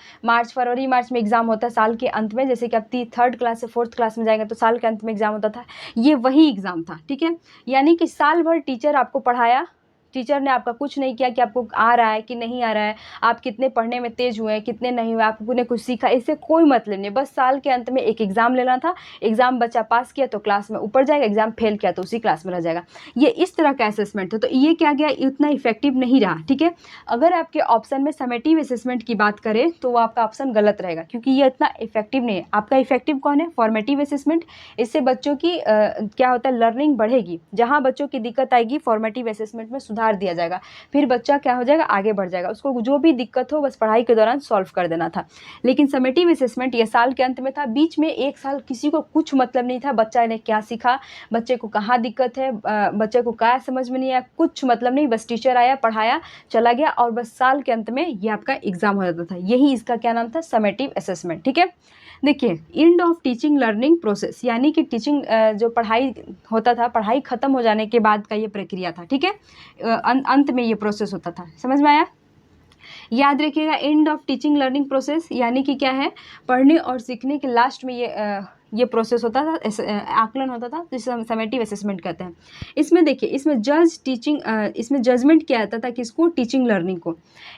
फरवरी मार्च में एग्जाम होता है साल के अंत में। जैसे कि आप 3rd क्लास से 4th क्लास में जाएंगे तो साल के अंत में एग्जाम होता था, ये वही एग्जाम था। ठीक है, यानी कि साल भर टीचर आपको पढ़ाया, टीचर ने आपका कुछ नहीं किया कि आपको आ रहा है कि नहीं आ रहा है, आप कितने पढ़ने में तेज हुए हैं, कितने नहीं हुए, आपने कुछ सीखा, इससे कोई मतलब नहीं। बस साल के अंत में एक एग्ज़ाम लेना था, एग्ज़ाम बच्चा पास किया तो क्लास में ऊपर जाएगा, एग्ज़ाम फेल किया तो उसी क्लास में रह जाएगा। ये इस तरह का असेसमेंट है। तो ये क्या गया, इतना इफेक्टिव नहीं रहा। ठीक है, अगर आपके ऑप्शन में समेटिव असेसमेंट की बात करें तो वो आपका ऑप्शन गलत रहेगा, क्योंकि ये इतना इफेक्टिव नहीं है। आपका इफेक्टिव कौन है, फॉर्मेटिव असेसमेंट। इससे बच्चों की क्या होता है, लर्निंग बढ़ेगी। जहाँ बच्चों की दिक्कत आएगी फॉर्मेटिव असेसमेंट में सुधार दिया जाएगा, फिर बच्चा क्या हो जाएगा, आगे बढ़ जाएगा। उसको जो भी दिक्कत हो बस पढ़ाई के दौरान सॉल्व कर देना था। लेकिन समेटिव असेसमेंट ये साल के अंत में था, बीच में एक साल किसी को कुछ मतलब नहीं था बच्चा ने क्या सीखा, बच्चे को कहाँ दिक्कत है, बच्चे को क्या समझ में नहीं आया, कुछ मतलब नहीं। बस टीचर आया, पढ़ाया, चला गया, और बस साल के अंत में ये आपका एग्जाम हो जाता था। यही इसका क्या नाम था, समेटिव असेसमेंट। ठीक है, देखिए end of teaching learning process, यानी कि टीचिंग जो पढ़ाई होता था, पढ़ाई खत्म हो जाने के बाद का ये प्रक्रिया था। ठीक है, अंत में ये प्रोसेस होता था। समझ में आया, याद रखिएगा end of teaching learning process, यानी कि क्या है, पढ़ने और सीखने के लास्ट में ये ये प्रोसेस होता था, आकलन होता था, तो इसे हम समेटिव असेसमेंट कहते हैं। इसमें देखिए, इसमें इसमें जजमेंट किया जाता था किसको, टीचिंग लर्निंग को,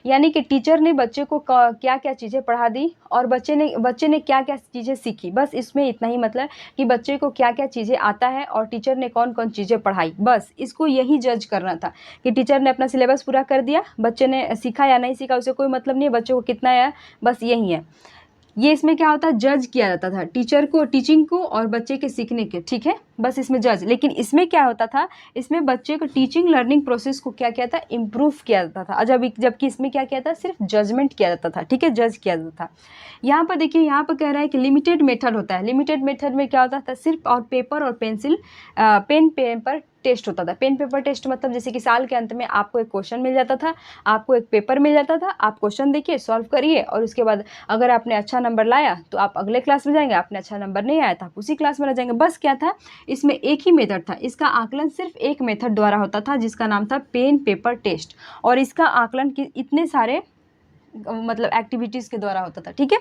यानी कि टीचर ने बच्चे को क्या क्या चीज़ें पढ़ा दी और बच्चे ने क्या क्या चीज़ें सीखी, बस इसमें इतना ही मतलब कि बच्चे को क्या क्या चीज़ें आता है और टीचर ने कौन कौन चीज़ें पढ़ाई, बस इसको यही जज करना था कि टीचर ने अपना सिलेबस पूरा कर दिया, बच्चे ने सीखा या नहीं सीखा उसे कोई मतलब नहीं है, बच्चे को कितना आया, बस यही है। ये इसमें क्या होता है, जज किया जाता था टीचर को, टीचिंग को और बच्चे के सीखने के, ठीक है, बस इसमें जज। लेकिन इसमें क्या होता था, इसमें बच्चे को टीचिंग लर्निंग प्रोसेस को क्या किया था, इम्प्रूव किया जाता था, जबकि इसमें क्या किया था, सिर्फ जजमेंट किया जाता था, ठीक है, जज किया जाता था। यहाँ पर देखिए, यहाँ पर कह रहा है कि लिमिटेड मेथड होता है। लिमिटेड मेथड में क्या होता था, सिर्फ और पेपर और पेंसिल, पेन पेपर टेस्ट होता था। पेन पेपर टेस्ट मतलब जैसे कि साल के अंत में आपको एक क्वेश्चन मिल जाता था, आपको एक पेपर मिल जाता था, आप क्वेश्चन देखिए, सॉल्व करिए और उसके बाद अगर आपने अच्छा नंबर लाया तो आप अगले क्लास में जाएंगे, आपने अच्छा नंबर नहीं आया तो आप उसी क्लास में रह जाएंगे। बस क्या था, इसमें एक ही मेथड था, इसका आकलन सिर्फ एक मेथड द्वारा होता था जिसका नाम था पेन पेपर टेस्ट, और इसका आकलन इतने सारे मतलब एक्टिविटीज़ के द्वारा होता था, ठीक है।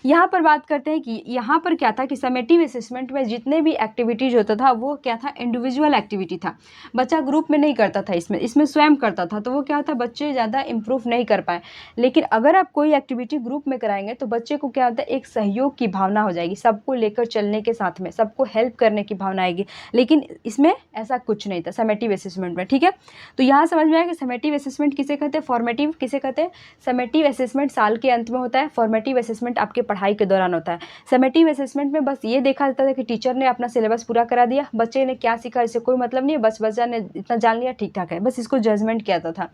यहाँ पर बात करते हैं कि यहाँ पर क्या था कि समेटिव असेसमेंट में जितने भी एक्टिविटीज होता था वो क्या था, इंडिविजुअल एक्टिविटी था, बच्चा ग्रुप में नहीं करता था, इसमें स्वयं करता था, तो वो क्या होता है, बच्चे ज़्यादा इम्प्रूव नहीं कर पाए। लेकिन अगर आप कोई एक्टिविटी ग्रुप में कराएंगे तो बच्चे को क्या होता है, एक सहयोग की भावना हो जाएगी, सबको लेकर चलने के साथ में सबको हेल्प करने की भावना आएगी। लेकिन इसमें ऐसा कुछ नहीं था समेटिव असेसमेंट में, ठीक है। तो यहाँ समझ में आया कि समेटिव असेसमेंट किसे कहते हैं, फॉर्मेटिव किसे कहते हैं। समेटिव असेसमेंट साल के अंत में होता है, फॉर्मेटिव असेसमेंट आपके पढ़ाई के दौरान होता है। समेटिव असेसमेंट में बस ये देखा जाता था कि टीचर ने अपना सिलेबस पूरा करा दिया, बच्चे ने क्या सीखा इससे कोई मतलब नहीं है, बस बच्चा ने इतना जान लिया ठीक ठाक है, बस इसको जजमेंट किया जाता था।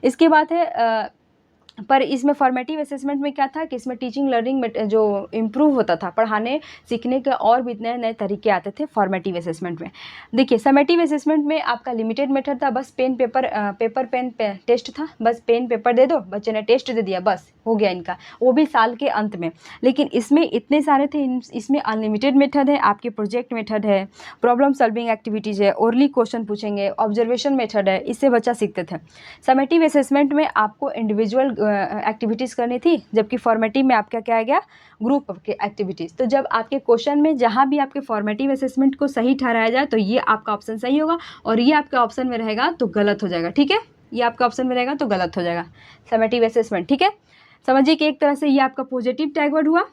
इसके बाद है पर इसमें फॉर्मेटिव असेसमेंट में क्या था कि इसमें टीचिंग लर्निंग में जो इम्प्रूव होता था, पढ़ाने सीखने के और भी नए नए तरीके आते थे फॉर्मेटिव असेसमेंट में। देखिए, समेटिव असेसमेंट में आपका लिमिटेड मेथड था, बस पेन टेस्ट था, बस पेन पेपर दे दो, बच्चे ने टेस्ट दे दिया, बस हो गया इनका, वो भी साल के अंत में। लेकिन इसमें इतने सारे थे, इसमें अनलिमिटेड मेथड है, आपके प्रोजेक्ट मेथड है, प्रॉब्लम सॉल्विंग एक्टिविटीज़ है, ओरली क्वेश्चन पूछेंगे, ऑब्जर्वेशन मेथड है, इससे बच्चा सीखते थे। समेटिव असेसमेंट में आपको इंडिविजुअल एक्टिविटीज़ करनी थी, जबकि फॉर्मेटिव में आपका क्या आ गया, ग्रुप के एक्टिविटीज़। तो जब आपके क्वेश्चन में जहाँ भी आपके फॉर्मेटिव असेसमेंट को सही ठहराया जाए तो ये आपका ऑप्शन सही होगा और ये आपका ऑप्शन में रहेगा तो गलत हो जाएगा, ठीक है, ये आपका ऑप्शन में रहेगा तो गलत हो जाएगा समेटिव असेसमेंट, ठीक है। समझिए कि एक तरह से ये आपका पॉजिटिव टैग वर्ड हुआ,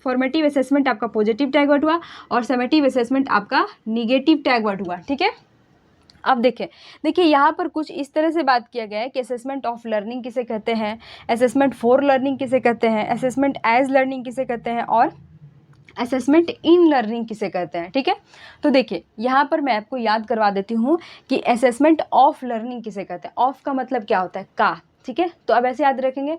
फॉर्मेटिव असेसमेंट आपका पॉजिटिव टैग वर्ड हुआ और समेटिव असेसमेंट आपका निगेटिव टैग वर्ड हुआ, ठीक है। अब देखिए यहाँ पर कुछ इस तरह से बात किया गया है कि असेसमेंट ऑफ लर्निंग किसे कहते हैं, असेसमेंट फॉर लर्निंग किसे कहते हैं, असेसमेंट एज लर्निंग किसे कहते हैं और असेसमेंट इन लर्निंग किसे कहते हैं, ठीक है। तो देखिए यहाँ पर मैं आपको याद करवा देती हूँ कि असेसमेंट ऑफ लर्निंग किसे कहते हैं। ऑफ का मतलब क्या होता है, का, ठीक है। तो अब ऐसे याद रखेंगे,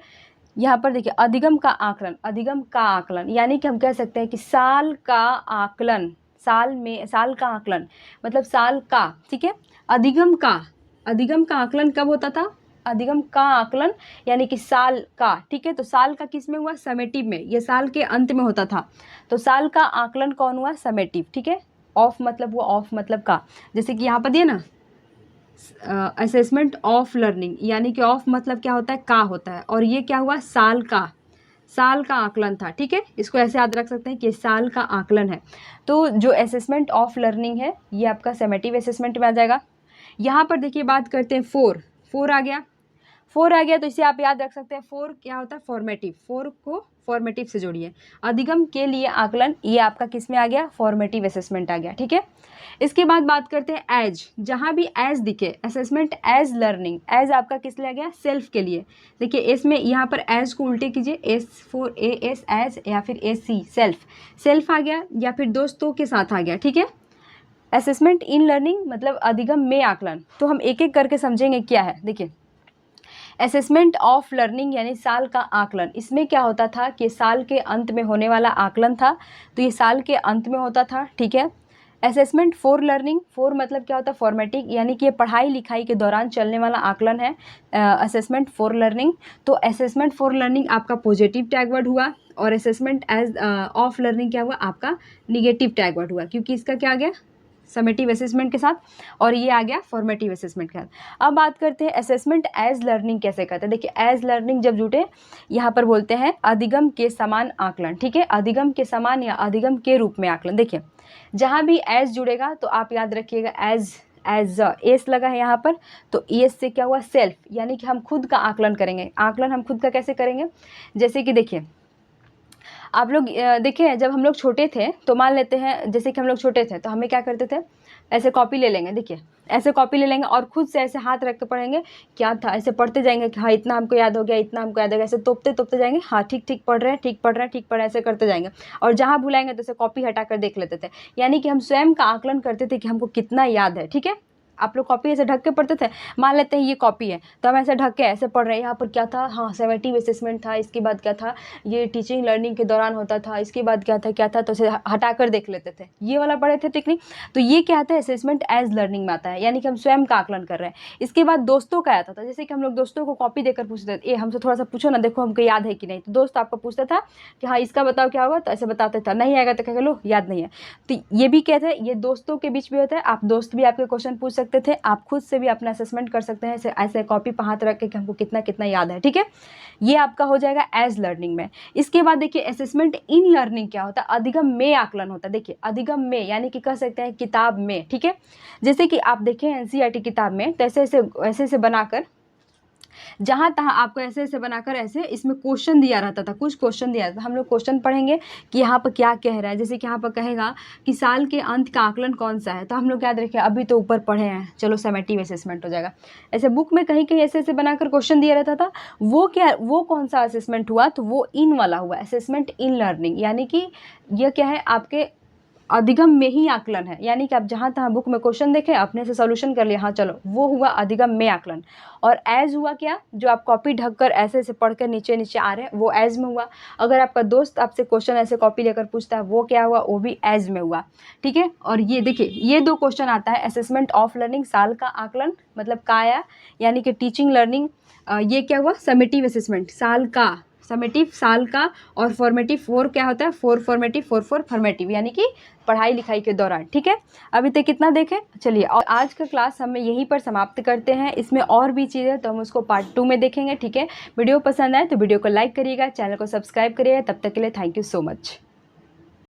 यहाँ पर देखिए अधिगम का आकलन, अधिगम का आकलन यानी कि हम कह सकते हैं कि साल का आकलन, साल का आकलन मतलब साल का, ठीक है। अधिगम का आकलन कब होता था, अधिगम का आकलन यानी कि साल का, ठीक है। तो साल का किस में हुआ, समेटिव में, ये साल के अंत में होता था। तो साल का आकलन कौन हुआ, समेटिव, ठीक है। ऑफ मतलब हुआ, ऑफ मतलब का, जैसे कि यहाँ पर दिया ना असेसमेंट ऑफ लर्निंग, यानी कि ऑफ मतलब क्या होता है, का होता है, और ये क्या हुआ, साल का आकलन था, ठीक है। इसको ऐसे याद रख सकते हैं कि साल का आकलन है। तो जो असेसमेंट ऑफ लर्निंग है ये आपका समेटिव असेसमेंट में आ जाएगा। यहाँ पर देखिए बात करते हैं फोर आ गया तो इसे आप याद रख सकते हैं, फोर क्या होता है, फॉर्मेटिव, फोर को फॉर्मेटिव से जोड़िए। अधिगम के लिए आकलन ये आपका किस में आ गया, फॉर्मेटिव असेसमेंट आ गया, ठीक है। इसके बाद बात करते हैं एज, जहाँ भी एज दिखे, असेसमेंट एज लर्निंग, एज आपका किस लिए आ गया, सेल्फ के लिए। देखिए इसमें यहाँ पर एज को उल्टे कीजिए, एस एज या फिर SC सेल्फ आ गया या फिर दोस्तों के साथ आ गया, ठीक है। असेसमेंट इन लर्निंग मतलब अधिगम में आकलन, तो हम एक एक करके समझेंगे क्या है। देखिए असेसमेंट ऑफ लर्निंग यानी साल का आकलन, इसमें क्या होता था कि साल के अंत में होने वाला आकलन था, तो ये साल के अंत में होता था, ठीक है। असेसमेंट फॉर लर्निंग, फॉर मतलब क्या होता है, फॉर्मेटिव, यानी कि ये पढ़ाई लिखाई के दौरान चलने वाला आकलन है असेसमेंट फॉर लर्निंग। तो असेसमेंट फॉर लर्निंग आपका पॉजिटिव टैग वर्ड हुआ और असेसमेंट एज ऑफ लर्निंग क्या हुआ, आपका निगेटिव टैग वर्ड हुआ, क्योंकि इसका क्या आ गया, समेटिव असेसमेंट के साथ, और ये आ गया फॉर्मेटिव असेसमेंट के साथ। अब बात करते हैं असेसमेंट एज लर्निंग कैसे करते हैं। देखिए एज लर्निंग जब जुटे, यहाँ पर बोलते हैं अधिगम के समान आकलन, ठीक है, अधिगम के समान या अधिगम के रूप में आकलन। देखिए जहाँ भी एज जुड़ेगा तो आप याद रखिएगा एज एस लगा है यहाँ पर, तो एस से क्या हुआ, सेल्फ, यानी कि हम खुद का आकलन करेंगे। आकलन हम खुद का कैसे करेंगे, जैसे कि देखिए आप लोग देखिए जब हम लोग छोटे थे तो मान लेते हैं, जैसे कि हम लोग छोटे थे तो हमें क्या करते थे, ऐसे कॉपी ले लेंगे, देखिए ऐसे कॉपी ले लेंगे और खुद से ऐसे हाथ रख के पढ़ेंगे, क्या था, ऐसे पढ़ते जाएंगे कि हाँ इतना हमको याद हो गया, इतना हमको याद हो गया, ऐसे तोपते तोपते जाएंगे, हाँ ठीक ठीक पढ़ रहे हैं, ठीक पढ़ रहे हैं, ठीक पढ़ रहे हैं, ऐसे करते जाएंगे। और जहाँ भुलाएंगे तो ऐसे कॉपी हटा कर देख लेते थे, यानी कि हम स्वयं का आकलन करते थे कि हमको कितना याद है। ठीक है, आप लोग कॉपी ऐसे ढक के पढ़ते थे, मान लेते हैं ये कॉपी है तो हम ऐसे ढक के ऐसे पढ़ रहे हैं, यहाँ पर क्या था, हाँ समेटिव असेसमेंट था, इसके बाद क्या था, ये टीचिंग लर्निंग के दौरान होता था, इसके बाद क्या था तो ऐसे हटा कर देख लेते थे, ये वाला पढ़े थे टेक्निक। तो ये क्या आता है, असेसमेंट एज लर्निंग में आता है, यानी कि हम स्वयं का आकलन कर रहे हैं। इसके बाद दोस्तों का आता था, जैसे कि हम लोग दोस्तों को कॉपी देकर पूछते थे, ये हमसे थोड़ा सा पूछो ना, देखो हमको याद है कि नहीं, तो दोस्त आपको पूछता था कि हाँ इसका बताओ क्या होगा, तो ऐसे बताते था, नहीं आएगा तो क्या लो याद नहीं है। तो ये भी क्या था, ये दोस्तों के बीच भी होता है, आप दोस्त भी आपके क्वेश्चन पूछ सकते थे, आप खुद से भी अपना असेसमेंट कर सकते हैं, ऐसे कॉपी पर हाथ रख के कि हमको कितना कितना याद है। ठीक है, ये आपका हो जाएगा एज लर्निंग में। इसके बाद देखिए असेसमेंट इन लर्निंग क्या होता है, अधिगम में आकलन होता है। देखिए अधिगम में यानी कि कह सकते हैं किताब में, ठीक है, जैसे कि आप देखें एनसीईआरटी किताब में तो ऐसे बनाकर, जहाँ तहाँ आपको ऐसे ऐसे बनाकर ऐसे इसमें क्वेश्चन दिया रहता था, कुछ क्वेश्चन दिया रहता था। हम लोग क्वेश्चन पढ़ेंगे कि यहाँ पर क्या कह रहा है, जैसे कि यहाँ पर कहेगा कि साल के अंत का आकलन कौन सा है, तो हम लोग याद रखें, अभी तो ऊपर पढ़े हैं, चलो समेटिव असेसमेंट हो जाएगा। ऐसे बुक में कहीं कहीं ऐसे ऐसे बनाकर क्वेश्चन दिया रहता था, वो कौन सा असेसमेंट हुआ, तो वो इन वाला हुआ, असेसमेंट इन लर्निंग, यानी कि यह क्या है, आपके अधिगम में ही आकलन है, यानी कि आप जहाँ तहाँ बुक में क्वेश्चन देखें अपने से सॉल्यूशन कर लिया, हाँ चलो वो हुआ अधिगम में आकलन। और एज हुआ क्या, जो आप कॉपी ढककर ऐसे ऐसे पढ़ कर नीचे नीचे आ रहे हैं वो एज में हुआ। अगर आपका दोस्त आपसे क्वेश्चन ऐसे कॉपी लेकर पूछता है वो क्या हुआ, वो भी एज में हुआ। ठीक है, और ये देखिए ये दो क्वेश्चन आता है, असेसमेंट ऑफ लर्निंग, साल का आकलन मतलब का आया, यानी कि टीचिंग लर्निंग, ये क्या हुआ, समेटिव असेसमेंट साल का, समेटिव साल का, और फॉर्मेटिव फोर क्या होता है, फोर फॉर्मेटिव, फोर फॉर्मेटिव, यानी कि पढ़ाई लिखाई के दौरान। ठीक है, अभी तक कितना देखें, चलिए और आज का क्लास हम यहीं पर समाप्त करते हैं। इसमें और भी चीज़ें तो हम उसको पार्ट 2 में देखेंगे। ठीक है, वीडियो पसंद आए तो वीडियो को लाइक करिएगा, चैनल को सब्सक्राइब करिएगा। तब तक के लिए थैंक यू सो मच।